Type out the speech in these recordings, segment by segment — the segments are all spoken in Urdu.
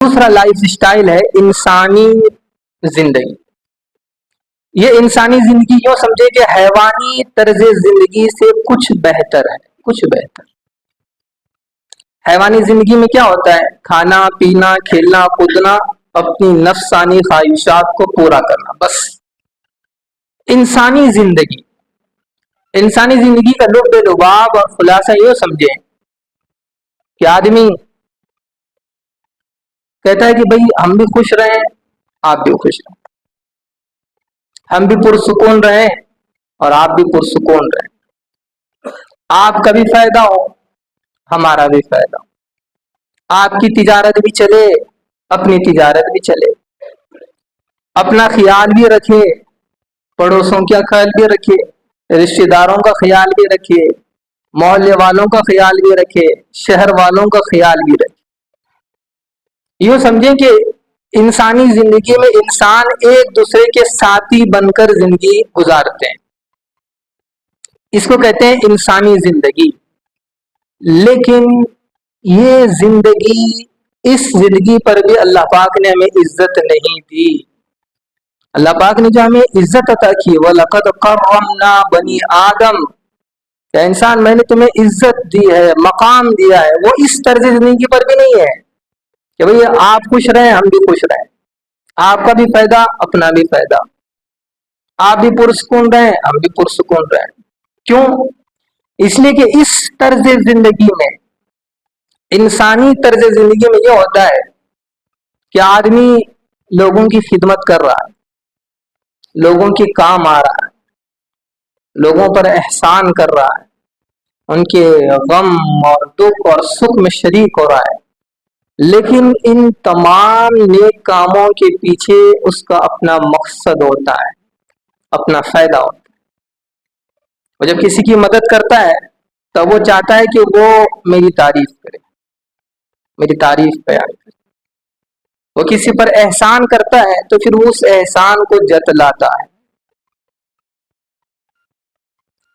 دوسرا لائف سٹائل ہے انسانی زندگی. یہ انسانی زندگی یوں سمجھے کہ حیوانی طرز زندگی سے کچھ بہتر ہے. کچھ بہتر. حیوانی زندگی میں کیا ہوتا ہے؟ کھانا پینا کھیلنا کودنا اپنی نفسانی خواہشات کو پورا کرنا، بس. انسانی زندگی کا لب لباب اور خلاصہ یہ سمجھیں کہ آدمی کہتا ہے کہ بھئی ہم بھی خوش رہیں آپ بھی خوش رہیں، ہم بھی پرسکون رہیں اور آپ بھی پرسکون رہیں، آپ کا بھی فائدہ ہو ہمارا بھی فائدہ ہو، آپ کی تجارت بھی چلے اپنی تجارت بھی چلے، اپنا خیال بھی رکھے پڑوسوں کا خیال بھی رکھے، رشتہ داروں کا خیال بھی رکھے، محلے والوں کا خیال بھی رکھے، شہر والوں کا خیال بھی رکھے. یوں سمجھیں کہ انسانی زندگی میں انسان ایک دوسرے کے ساتھی بن کر زندگی گزارتے ہیں. اس کو کہتے ہیں انسانی زندگی. لیکن یہ زندگی، اس زندگی پر بھی اللہ پاک نے ہمیں عزت نہیں دی. اللہ پاک نے جو ہمیں عزت عطا کی وَلَقَدْ كَرَّمْنَا بَنِي آدم، کہ انسان میں نے تمہیں عزت دی ہے، مقام دیا ہے، وہ اس طرز زندگی پر بھی نہیں ہے کہ بھئی آپ خوش رہیں ہم بھی خوش رہیں، آپ کا بھی فائدہ اپنا بھی فائدہ، آپ بھی پرسکون رہیں ہم بھی پرسکون رہیں. کیوں؟ اس لیے کہ اس طرز زندگی میں، انسانی طرز زندگی میں یہ ہوتا ہے کہ آدمی لوگوں کی خدمت کر رہا ہے، لوگوں کے کام آ رہا ہے، لوگوں پر احسان کر رہا ہے، ان کے غم اور دکھ اور سکھ میں شریک ہو رہا ہے. لیکن ان تمام نیک کاموں کے پیچھے اس کا اپنا مقصد ہوتا ہے، اپنا فائدہ ہوتا ہے. وہ جب کسی کی مدد کرتا ہے تو وہ چاہتا ہے کہ وہ میری تعریف کرے، میری تعریف بیان کرے. وہ کسی پر احسان کرتا ہے تو پھر وہ اس احسان کو جتلاتا ہے.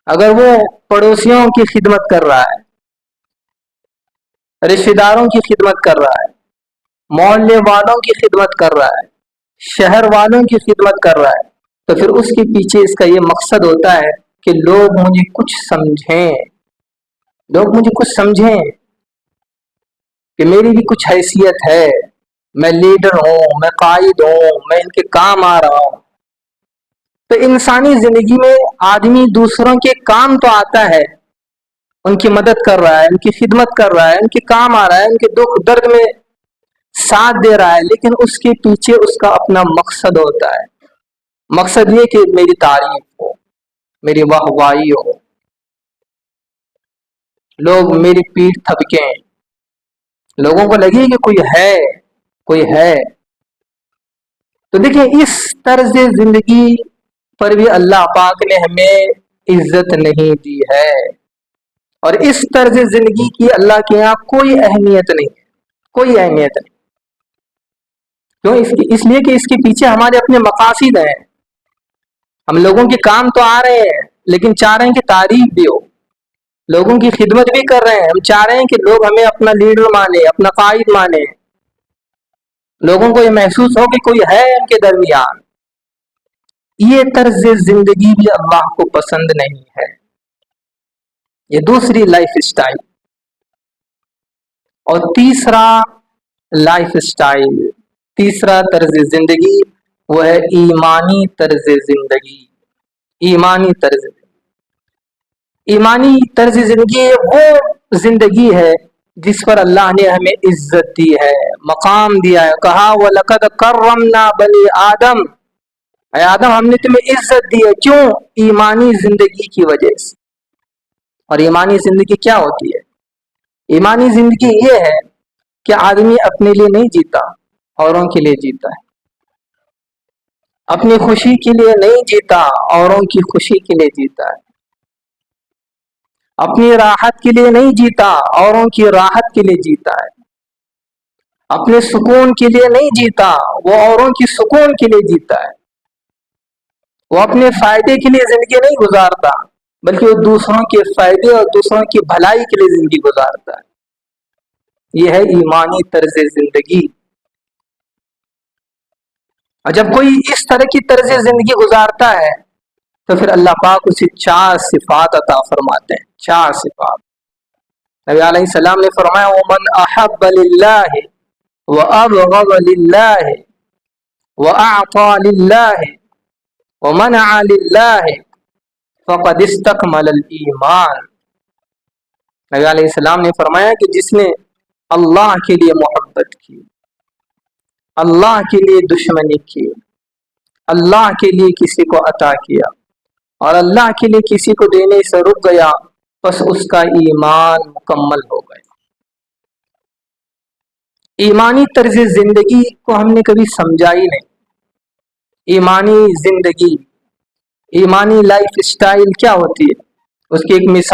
اگر وہ پڑوسیوں کی خدمت کر رہا ہے، رشتہ داروں کی خدمت کر رہا ہے، محلے والوں کی خدمت کر رہا ہے، شہر والوں کی خدمت کر رہا ہے، تو پھر اس کے پیچھے اس کا یہ مقصد ہوتا ہے کہ لوگ مجھے کچھ سمجھیں، لوگ مجھے کچھ سمجھیں کہ میری بھی کچھ حیثیت ہے، میں لیڈر ہوں، میں قائد ہوں، میں ان کے کام آ رہا ہوں. تو انسانی زندگی میں آدمی دوسروں کے کام تو آتا ہے، ان کی مدد کر رہا ہے، ان کی خدمت کر رہا ہے، ان کے کام آ رہا ہے، ان کے دکھ درد میں ساتھ دے رہا ہے، لیکن اس کے پیچھے اس کا اپنا مقصد ہوتا ہے. مقصد یہ کہ میری تعریف ہو، میری واہوائی ہو، لوگ میری پیٹھ تھپکیں، لوگوں کو لگے کہ کوئی ہے. تو دیکھیں اس طرز زندگی پر بھی اللہ پاک نے ہمیں عزت نہیں دی ہے، اور اس طرز زندگی کی اللہ کے یہاں کوئی اہمیت نہیں، کوئی اہمیت نہیں. کیوں؟ اس لیے کہ اس کے پیچھے ہمارے اپنے مقاصد ہیں. ہم لوگوں کے کام تو آ رہے ہیں لیکن چاہ رہے ہیں کہ تعریف بھی ہو، لوگوں کی خدمت بھی کر رہے ہیں، ہم چاہ رہے ہیں کہ لوگ ہمیں اپنا لیڈر مانے، اپنا قائد مانے، لوگوں کو یہ محسوس ہو کہ کوئی ہے ان کے درمیان. یہ طرز زندگی بھی اللہ کو پسند نہیں ہے. یہ دوسری لائف سٹائل. اور تیسرا لائف سٹائل، تیسرا طرز زندگی وہ ہے ایمانی طرز زندگی. ایمانی طرز زندگی وہ زندگی ہے جس پر اللہ نے ہمیں عزت دی ہے، مقام دیا ہے. کہا وَلَقَدْ كَرَّمْنَا بَنِي آدم، اے آدم ہم نے تمہیں عزت دی ہے. کیوں؟ ایمانی زندگی کی وجہ سے. اور ایمانی زندگی کیا ہوتی ہے؟ ایمانی زندگی یہ ہے کہ آدمی اپنے لیے نہیں جیتا، اوروں کے لیے جیتا ہے. اپنی خوشی کے لیے نہیں جیتا، اوروں کی خوشی کے لیے جیتا ہے. اپنی راحت کے لیے نہیں جیتا، اوروں کی راحت کے لیے جیتا ہے. اپنے سکون کے لیے نہیں جیتا، وہ اوروں کی سکون کے لیے جیتا ہے. وہ اپنے فائدے کے لیے زندگی نہیں گزارتا بلکہ وہ دوسروں کے فائدے اور دوسروں کی بھلائی کے لیے زندگی گزارتا ہے. یہ ہے ایمانی طرز زندگی. اور جب کوئی اس طرح کی طرز زندگی گزارتا ہے تو پھر اللہ پاک اسے 4 صفات عطا فرماتے ہیں. 4 صفات. نبی علیہ السلام نے فرمایا ومن احب للہ وابغض للہ واعطى للہ ومنع للہ فقد استکمل الایمان. نبی علیہ السلام نے فرمایا کہ جس نے اللہ کے لیے محبت کی، اللہ کے لیے دشمنی کی، اللہ کے لیے کسی کو عطا کیا اور اللہ کے لیے کسی کو دینے سے رک گیا، بس اس کا ایمان مکمل ہو گیا. ایمانی طرز زندگی کو ہم نے کبھی سمجھا ہی نہیں. ایمانی زندگی، ایمانی لائف سٹائل کیا ہوتی ہے؟ اس کی ایک مثال